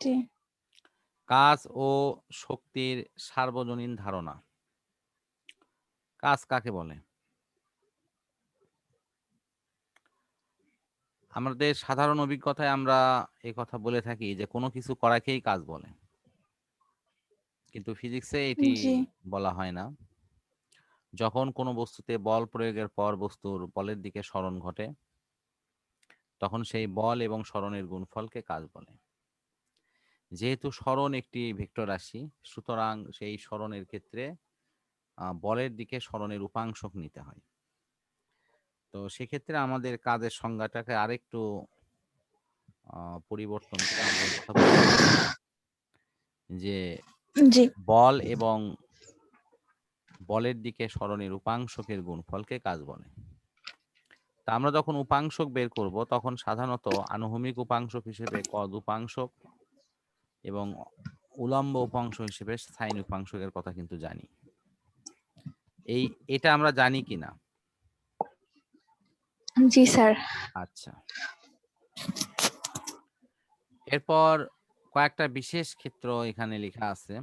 জি। কাজ ও শক্তির সার্বজনীন ধারণা। কাজ কাকে বলে? আমাদের সাধারণ অভিজ্ঞতায় আমরা এই কথা বলে থাকি যে কোনো কিছু করাকেই কাজ বলে, কিন্তু ফিজিক্সে এটি জি। বলা হয় না। যখন কোনো বস্তুতে বল প্রয়োগের পর বস্তুর বলের দিকে সরণ ঘটে, তখন সেই বল এবং সরণের গুণফলকে কাজ বলে। যেহেতু সরণ একটি ভেক্টর রাশি, সুতরাং সেই সরণের ক্ষেত্রে বলের দিকে সরণের উপাংশক নিতে হয়। তো সেক্ষেত্রে আমাদের কাজের সংজ্ঞাটাকে আরেকটু পরিবর্তন করে আমরা এই কথা বলতে পারি যে জি। বল এবং বলের দিকে সরণের উপাংশকের গুণফলকে কাজ বলে। তা আমরা যখন উপাংশক বের করব তখন সাধারণত আনুভূমিক উপাংশক হিসেবে কদ উপাংশক এবং উলম্ব উপাংশ হিসেবে সাইন উপাংশকের কথা কিন্তু জানি। এটা আমরা জানি কিনা? জি স্যার। আচ্ছা, এরপর কয়েকটা বিশেষ ক্ষেত্র এখানে লেখা আছে,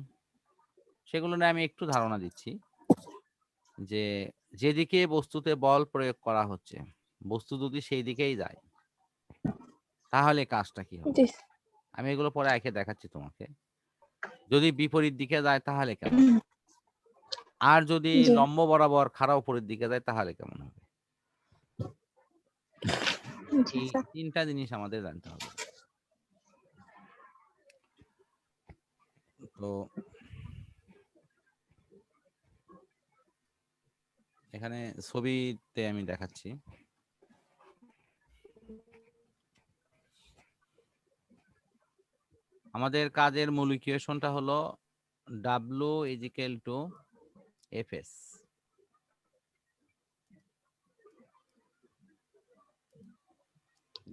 সেগুলো নিয়ে আমি একটু ধারণা দিচ্ছি। যে যেদিকে বস্তুতে বল প্রয়োগ করা হচ্ছে, বস্তু যদি সেই দিকেই যায়, তাহলে কাজটা কি হবে? জি। আমি এগুলো পরে এঁকে দেখাচ্ছি তোমাকে। যদি বিপরীত দিকে যায় তাহলে কেমন? আর যদি জি। লম্ব বরাবর খাড়া উপরের দিকে যায় তাহলে কেমন হবে? জি এই স্যার। ৩টা জিনিস আমাদের জানতে হবে। তো এখানে ছবিতে আমি দেখাচ্ছি। আমাদের কাজের মূল ইকুয়েশনটা হলো W = Fs।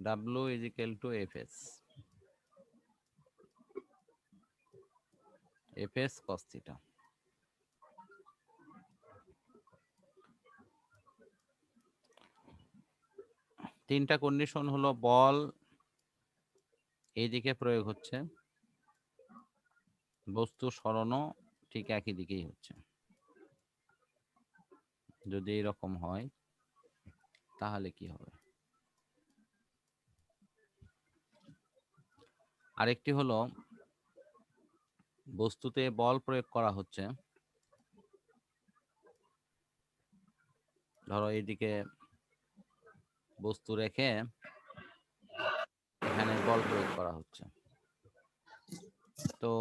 W = Fs। Fs cos θ। তিনটা কন্ডিশন হলো বল এইদিকে প্রয়োগ হচ্ছে, বস্তু সরণও ঠিক একই দিকেই হচ্ছে। যদি এরকম হয় তাহলে কি হবে? আরেকটি হলো বস্তুতে বল প্রয়োগ করা হচ্ছে, ধরো এইদিকে বস্তু রেখে এখানে বল প্রয়োগ করা হচ্ছে। তো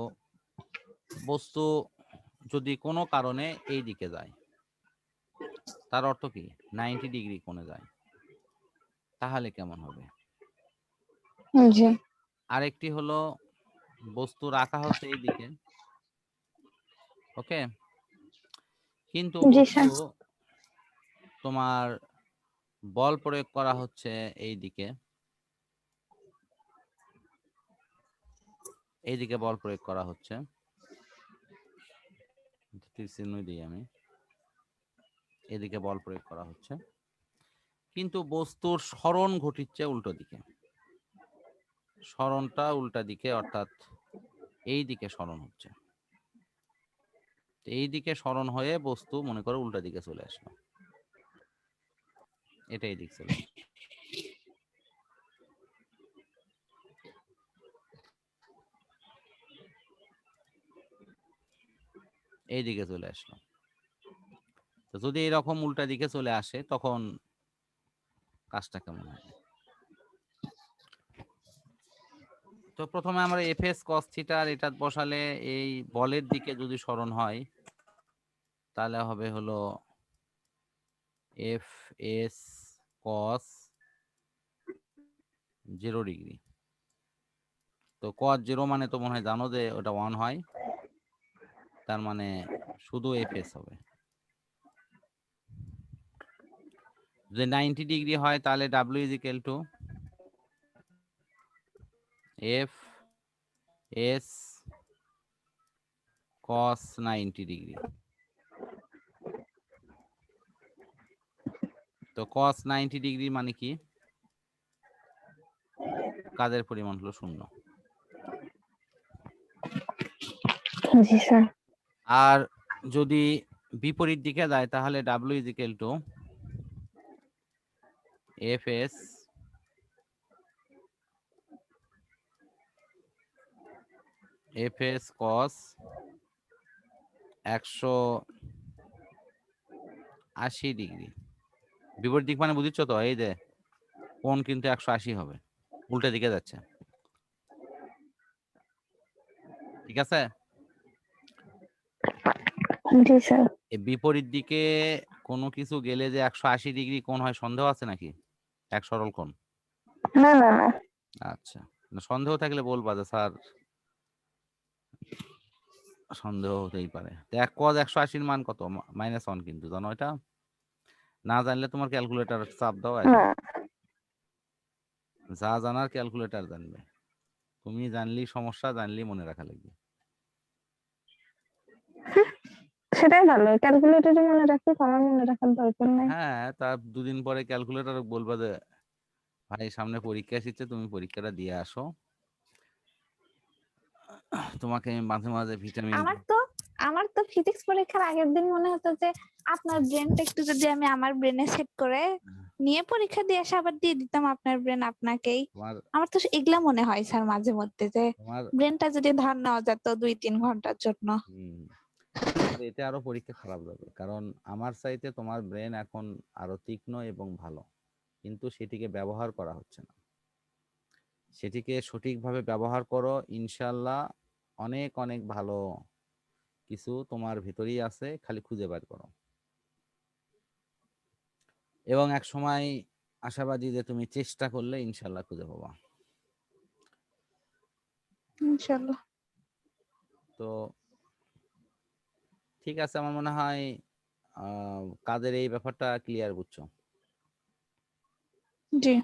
বস্তু যদি কোনো কারণে এই দিকে যায়, তার অর্থ কি 90 ডিগ্রি কোণে যায়, তাহলে কেমন হবে? জি। আরেকটি হলো বস্তু রাখা হচ্ছে এইদিকে, ওকে, কিন্তু জি বস্তু স্যার। তোমার বল প্রয়োগ করা হচ্ছে এইদিকে, এইদিকে বল প্রয়োগ করা হচ্ছে, তীর চিহ্ন দিই আমি, এদিকে বল প্রয়োগ করা হচ্ছে, কিন্তু বস্তুর সরণ ঘটিচ্ছে উল্টো দিকে। সরণটা উল্টা দিকে, অর্থাৎ এই দিকে সরণ হচ্ছে। এই দিকে সরণ হয়ে বস্তু মনে করো উল্টা দিকে চলে আসলো, এটা এই দিক চলে আসলো। এই দিকে চলে আসলো। তো যদি এরকম উল্টা দিকে চলে আসে তখন কাজটা কেমন হবে? তো প্রথমে আমরা Fs cos θ আর এটা বসালে এই বলের দিকে যদি সরণ হয় তাহলে হবে হলো Fs cos 0 ডিগ্রি। তো cos 0 মানে তো মনে হয় জানো যে ওটা 1 হয়, তার মানে শুধু Fs হবে। যদি 90 ডিগ্রি হয় তাহলে W = Fs cos 90 ডিগ্রি। তো cos 90 ডিগ্রি মানে কি? কাজের পরিমাণ হলো 0। জি স্যার। আর যদি বিপরীত দিকে যায় তাহলে W equal to FS cos 180 degree. বিপরীত দিক মানে বুঝছো তো, এই যে কোণ কিন্তু 180 হবে, উল্টা দিকে যাচ্ছে। ঠিক আছে? জি স্যার। এই বিপরীত দিকে কোনো কিছু গেলে যে 180 ডিগ্রি কোণ হয়, সন্দেহ আছে নাকি? এক সরল কোণ। না না না। আচ্ছা, সন্দেহ থাকলে বলবা যে স্যার সন্দেহ হতেই পারে। এক cos 180 মান কত? -1 কিন্তু, জানো এটা? না জানলে তোমার ক্যালকুলেটর চাপ দাও এখন। না যা জানার ক্যালকুলেটর জানবে। তুমি জানলেই সমস্যা, জানলেই মনে রাখা লাগবে। সেটাই ভালো, ক্যালকুলেটরে মনে রাখতে আমার মনে রাখার দরকার নাই। হ্যাঁ, তার দুদিন পরে ক্যালকুলেটর বলবা যে ভাই সামনে পরীক্ষা এসেছে, তুমি পরীক্ষাটা দিয়ে আসো, তোমাকে আমি মাঝে মাঝে ভিটামিন আমার তো ফিজিক্স পরীক্ষার আগের দিন মনে হতো যে আপনার ব্রেনটা একটু যদি আমি আমার ব্রেনে সেট করে নিয়ে পরীক্ষা দিয়ে এসে আবার দিয়ে দিতাম আপনার ব্রেন আপনাকেই। আমার তো এগুলা মনে হয় স্যার মাঝে মধ্যে যে ব্রেনটা যদি ধার নেওয়া যেত 2-3 ঘন্টার জন্য। আর এতে আরো পরীক্ষা খারাপ যাবে, কারণ আমার চাইতে তোমার ব্রেন এখন আরো তীক্ষ্ণ এবং ভালো, কিন্তু সেটিকে ব্যবহার করা হচ্ছে না। সেটিকে সঠিকভাবে ব্যবহার করো, ইনশাল্লাহ অনেক অনেক ভালো কিছু তোমার ভিতরেই আছে, খালি খুঁজে বের করো। এবং এক সময় আশাবাদী যে তুমি চেষ্টা করলে ইনশাল্লাহ খুঁজে পাবা। ইনশাআল্লাহ। তো ঠিক আছে, আমার মনে হয় কাজের এই ব্যাপারটা ক্লিয়ার বুঝছো? জি।